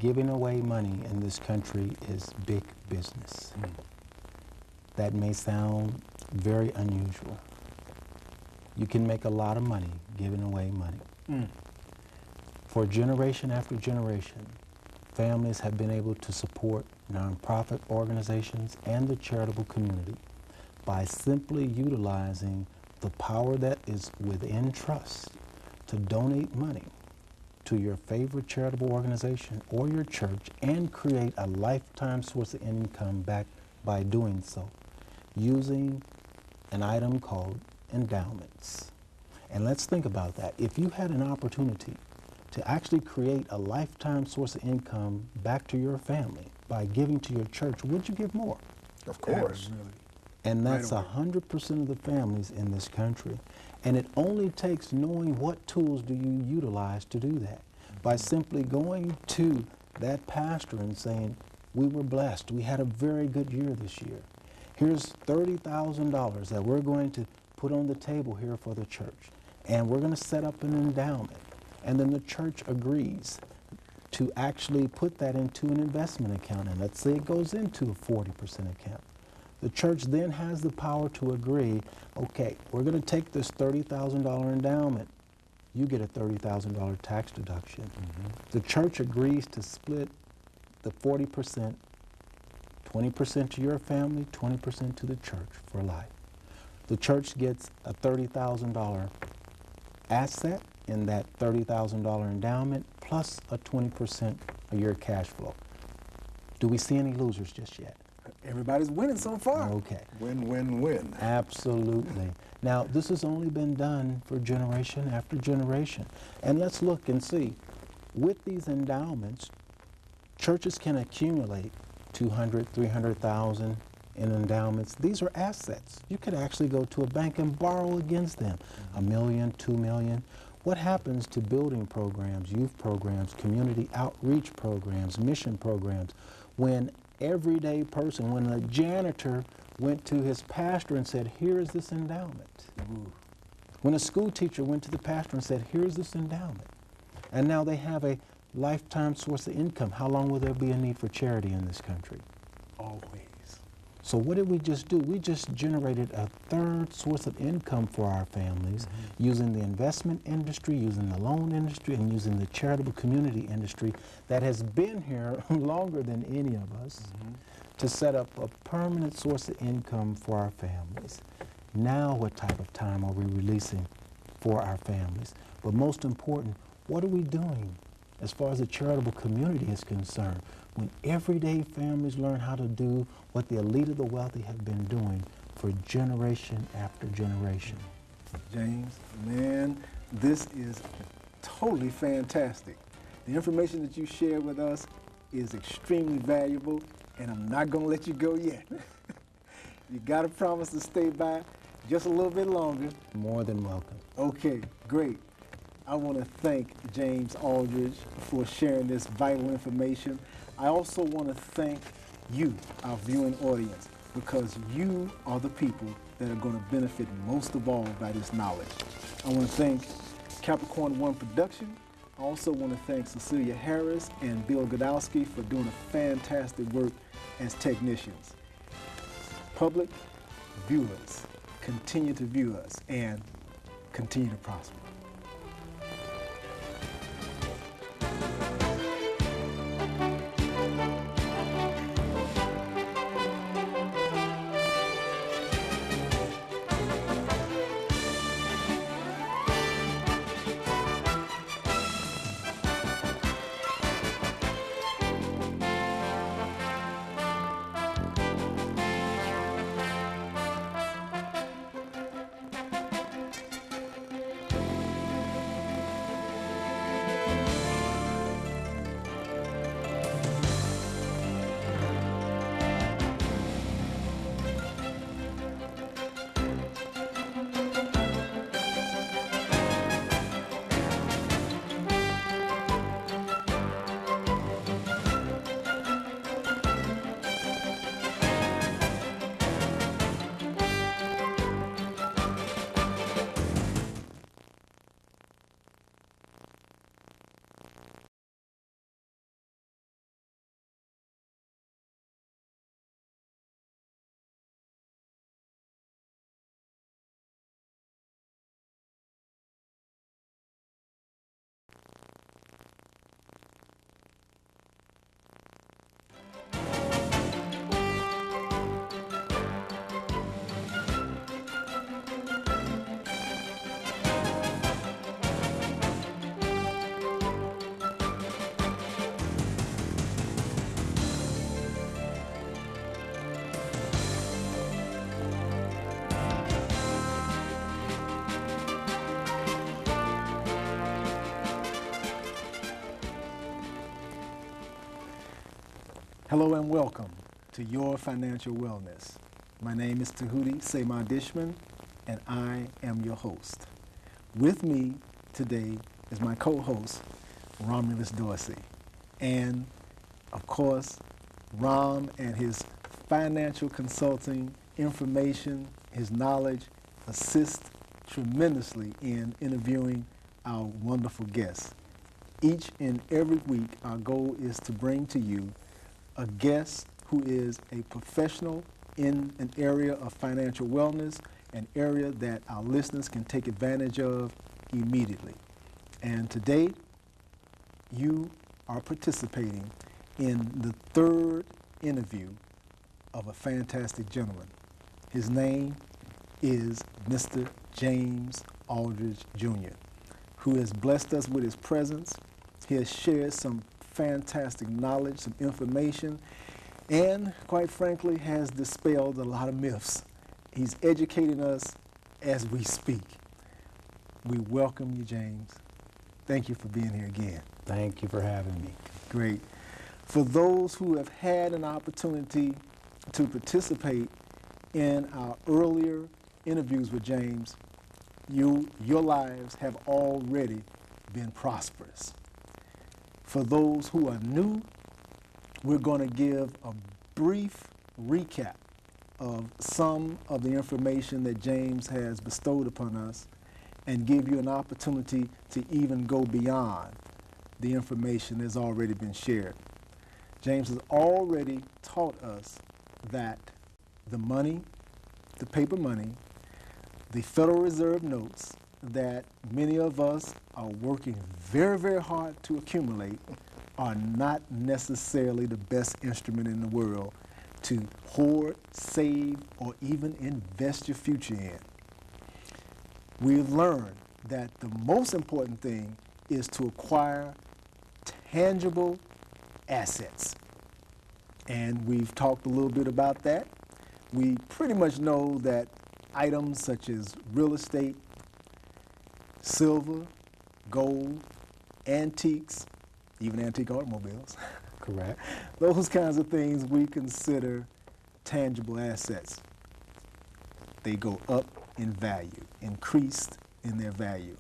giving away money in this country is big business. That may sound very unusual. You can make a lot of money giving away money. For generation after generation, families have been able to support nonprofit organizations and the charitable community by simply utilizing the power that is within trust to donate money to your favorite charitable organization or your church and create a lifetime source of income back by doing so, using an item called endowments. And let's think about that. If you had an opportunity to actually create a lifetime source of income back to your family by giving to your church, would you give more? Of course. And that's Right away. 100% of the families in this country. And it only takes knowing what tools do you utilize to do that. By simply going to that pastor and saying, we were blessed, we had a very good year this year. Here's $30,000 that we're going to put on the table here for the church. And we're going to set up an endowment. And then the church agrees to actually put that into an investment account. And let's say it goes into a 40% account. The church then has the power to agree, okay, we're going to take this $30,000 endowment. You get a $30,000 tax deduction. The church agrees to split the 40%, 20% to your family, 20% to the church for life. The church gets a $30,000 asset in that $30,000 endowment plus a 20% of your cash flow. Do we see any losers just yet? Everybody's winning so far. Okay. Win, win, win. Absolutely. Now, this has only been done for generation after generation. And let's look and see. With these endowments, churches can accumulate 200, 300,000 in endowments. These are assets. You could actually go to a bank and borrow against them. $1 million, $2 million. What happens to building programs, youth programs, community outreach programs, mission programs, when everyday person, when a janitor went to his pastor and said, here is this endowment. When a school teacher went to the pastor and said, here's this endowment. And now they have a lifetime source of income. How long will there be a need for charity in this country? Always. So what did we just do? We just generated a third source of income for our families using the investment industry, using the loan industry, and using the charitable community industry that has been here longer than any of us to set up a permanent source of income for our families. Now what type of time are we releasing for our families? But most important, what are we doing as far as the charitable community is concerned? When everyday families learn how to do what the elite of the wealthy have been doing for generation after generation. James, man, this is totally fantastic. The information that you shared with us is extremely valuable, and I'm not going to let you go yet. You got to promise to stay by just a little bit longer. More than welcome. Okay, great. I want to thank James Aldridge for sharing this vital information. I also want to thank you, our viewing audience, because you are the people that are going to benefit most of all by this knowledge. I want to thank Capricorn One Production. I also want to thank Cecilia Harris and Bill Godowski for doing a fantastic work as technicians. Public, view us, continue to view us, and continue to prosper. Hello and welcome to Your Financial Wellness. My name is Tahuti Seymar Dishman, and I am your host. With me today is my co-host, Romulus Dorsey. And, of course, Rom and his financial consulting information, his knowledge, assist tremendously in interviewing our wonderful guests. Each and every week, our goal is to bring to you a guest who is a professional in an area of financial wellness, an area that our listeners can take advantage of immediately. And today, you are participating in the third interview of a fantastic gentleman. His name is Mr. James Aldridge Jr., who has blessed us with his presence. He has shared some fantastic knowledge, some information, and quite frankly has dispelled a lot of myths. He's educating us as we speak. We welcome you, James. Thank you for being here again. Thank you for having me. Great. For those who have had an opportunity to participate in our earlier interviews with James, your lives have already been prosperous. For those who are new, we're going to give a brief recap of some of the information that James has bestowed upon us and give you an opportunity to even go beyond the information that's already been shared. James has already taught us that the money, the paper money, the Federal Reserve notes that many of us are working very, very hard to accumulate are not necessarily the best instrument in the world to hoard, save, or even invest your future in. We've learned that the most important thing is to acquire tangible assets. And we've talked a little bit about that. We pretty much know that items such as real estate, silver, gold, antiques, even antique automobiles, Correct. those kinds of things we consider tangible assets. They go up in value, increased in their value.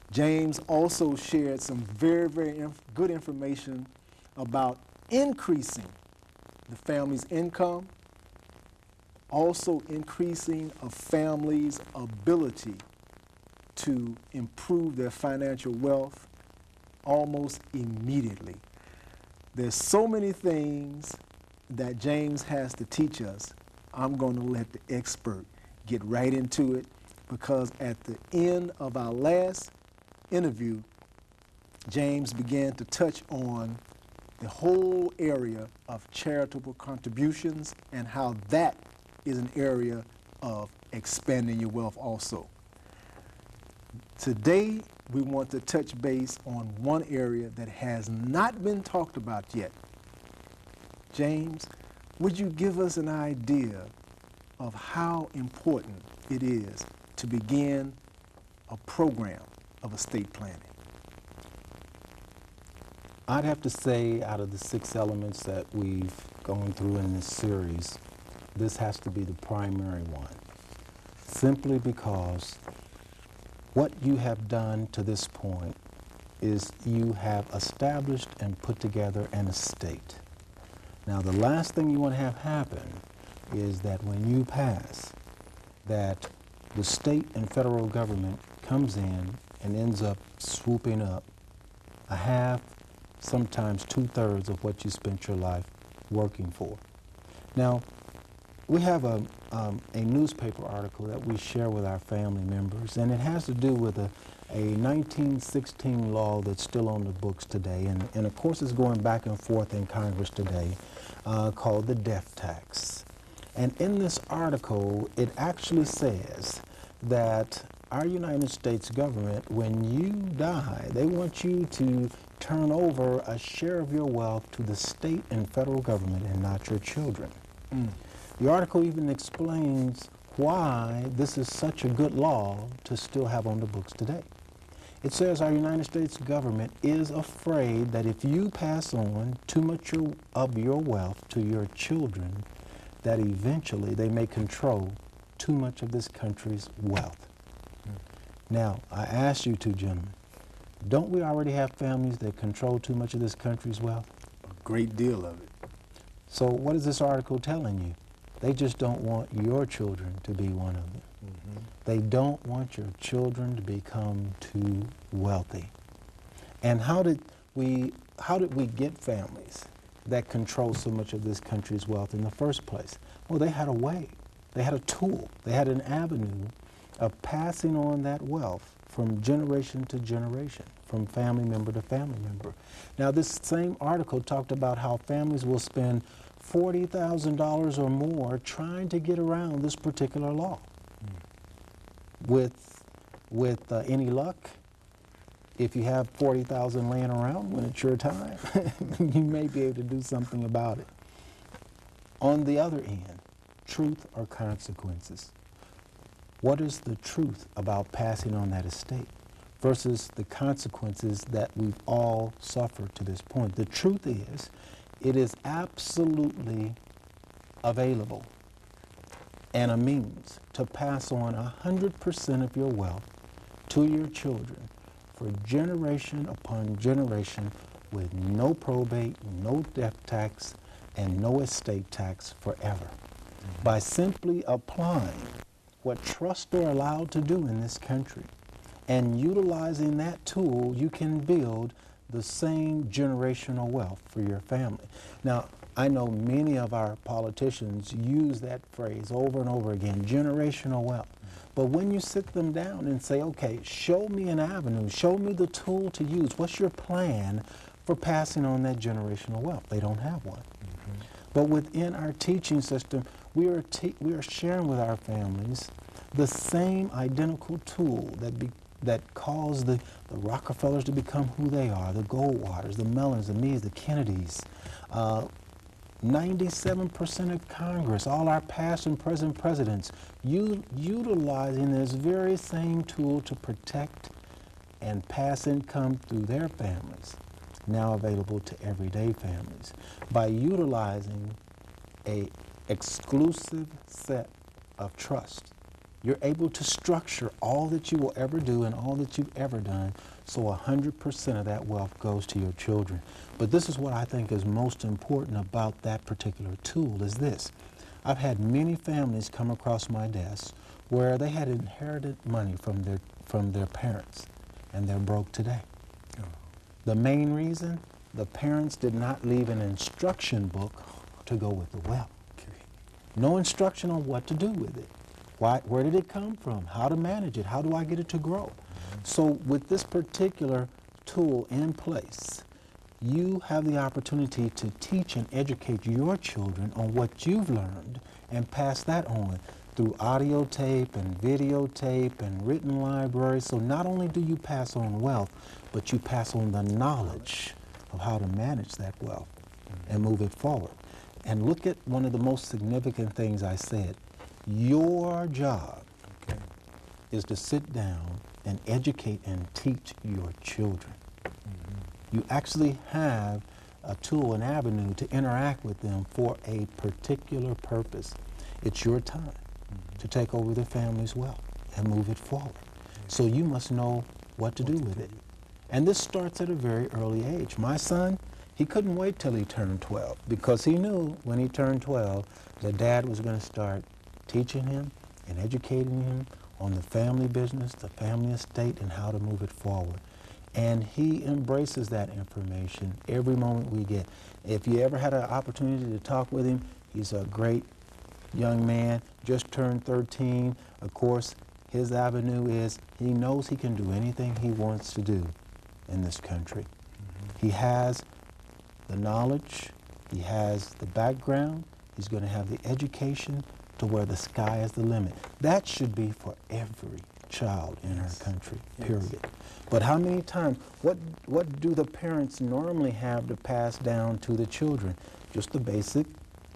James also shared some very, very good information about increasing the family's income, also increasing a family's ability to improve their financial wealth almost immediately. There's so many things that James has to teach us. I'm going to let the expert get right into it, because at the end of our last interview, James began to touch on the whole area of charitable contributions and how that is an area of expanding your wealth also. Today, we want to touch base on one area that has not been talked about yet. James, would you give us an idea of how important it is to begin a program of estate planning? I'd have to say, out of the 6 elements that we've gone through in this series, this has to be the primary one, simply because what you have done to this point is you have established and put together an estate. Now, the last thing you want to have happen is that when you pass, that the state and federal government comes in and ends up swooping up a half, sometimes 2/3 of what you spent your life working for. Now, we have a newspaper article that we share with our family members, and it has to do with a 1916 law that's still on the books today, and of course it's going back and forth in Congress today, called the death tax. And in this article, it actually says that our United States government, when you die, they want you to turn over a share of your wealth to the state and federal government and not your children. The article even explains why this is such a good law to still have on the books today. It says our United States government is afraid that if you pass on too much of your wealth to your children, that eventually they may control too much of this country's wealth. Now, I ask you two gentlemen, don't we already have families that control too much of this country's wealth? A great deal of it. So what is this article telling you? They just don't want your children to be one of them. They don't want your children to become too wealthy. And how did we get families that control so much of this country's wealth in the first place? Well, they had a way. They had a tool. They had an avenue of passing on that wealth from generation to generation, from family member to family member. Now, this same article talked about how families will spend $40,000 or more trying to get around this particular law. With any luck, if you have 40,000 laying around when it's your time, you may be able to do something about it. On the other end, truth or consequences. What is the truth about passing on that estate versus the consequences that we've all suffered to this point? The truth is, it is absolutely available and a means to pass on 100% of your wealth to your children for generation upon generation with no probate, no death tax, and no estate tax forever. By simply applying what trusts are allowed to do in this country and utilizing that tool, you can build the same generational wealth for your family. Now, I know many of our politicians use that phrase over and over again, generational wealth. But when you sit them down and say, okay, show me an avenue, show me the tool to use, what's your plan for passing on that generational wealth? They don't have one. But within our teaching system, we are sharing with our families the same identical tool that caused the Rockefellers to become who they are, the Goldwaters, the Mellons, the Meades, the Kennedys, 97% of Congress, all our past and present presidents, utilizing this very same tool to protect and pass income through their families, now available to everyday families, by utilizing a exclusive set of trust. You're able to structure all that you will ever do and all that you've ever done, so 100% of that wealth goes to your children. But this is what I think is most important about that particular tool is this. I've had many families come across my desk where they had inherited money from their parents, and they're broke today. Oh. The main reason, the parents did not leave an instruction book to go with the wealth. Okay. No instruction on what to do with it. Where did it come from? How to manage it? How do I get it to grow? So with this particular tool in place, you have the opportunity to teach and educate your children on what you've learned and pass that on through audio tape and videotape and written libraries. So not only do you pass on wealth, but you pass on the knowledge of how to manage that wealth and move it forward. And look at one of the most significant things I said. Your job is to sit down and educate and teach your children. You actually have a tool, an avenue to interact with them for a particular purpose. It's your time to take over the family's wealth and move it forward. So you must know what to do with it. And this starts at a very early age. My son, he couldn't wait till he turned 12 because he knew when he turned 12 that Dad was going to start teaching him and educating him on the family business, the family estate, and how to move it forward. And he embraces that information every moment we get. If you ever had an opportunity to talk with him, he's a great young man, just turned 13. Of course, his avenue is he knows he can do anything he wants to do in this country. He has the knowledge, he has the background, he's going to have the education to where the sky is the limit. That should be for every child in our country, period. But how many times, what do the parents normally have to pass down to the children? Just the basic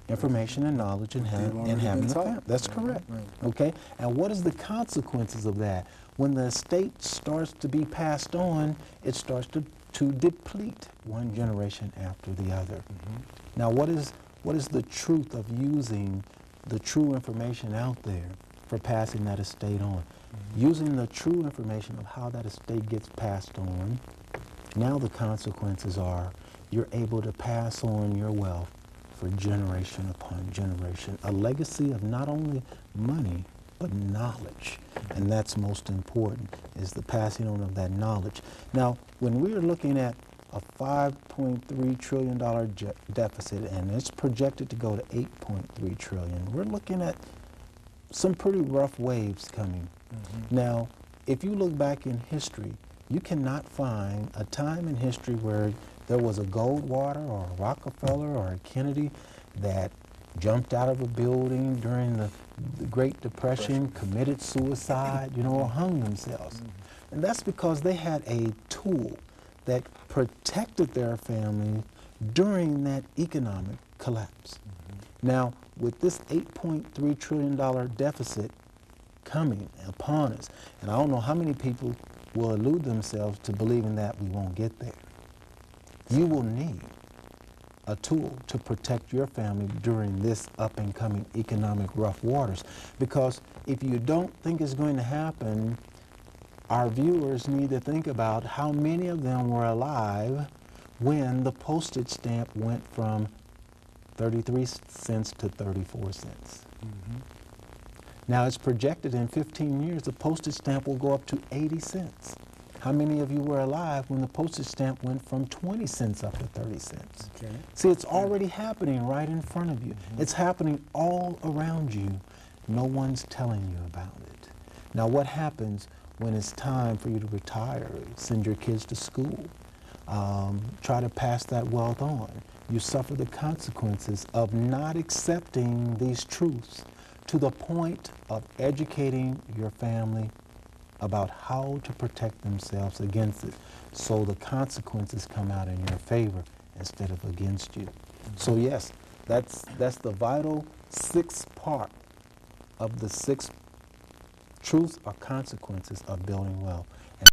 information and knowledge and, They've already and having been a taught. family. That's correct. Right. Okay? And what is the consequences of that? When the estate starts to be passed on, it starts to deplete one generation after the other. Now, what is the truth of using the true information out there for passing that estate on? Using the true information of how that estate gets passed on, now the consequences are you're able to pass on your wealth for generation upon generation. A legacy of not only money, but knowledge. And that's most important, is the passing on of that knowledge. Now, when we are looking at a $5.3 trillion deficit, and it's projected to go to $8.3 trillion, we're looking at some pretty rough waves coming. Now, if you look back in history, you cannot find a time in history where there was a Goldwater or a Rockefeller or a Kennedy that jumped out of a building during the Great Depression, committed suicide, or hung themselves. And that's because they had a tool that protected their family during that economic collapse. Now, with this $8.3 trillion deficit coming upon us, and I don't know how many people will elude themselves to believing that we won't get there. You will need a tool to protect your family during this up-and-coming economic rough waters. Because if you don't think it's going to happen, our viewers need to think about how many of them were alive when the postage stamp went from 33 cents to 34 cents. Now, it's projected in 15 years the postage stamp will go up to 80 cents. How many of you were alive when the postage stamp went from 20 cents up to 30 cents? Okay. See, it's already happening right in front of you. It's happening all around you. No one's telling you about it. Now, what happens when it's time for you to retire, send your kids to school, try to pass that wealth on? You suffer the consequences of not accepting these truths to the point of educating your family about how to protect themselves against it, so the consequences come out in your favor instead of against you. So yes, that's the vital sixth part of the six truths or consequences of building wealth. And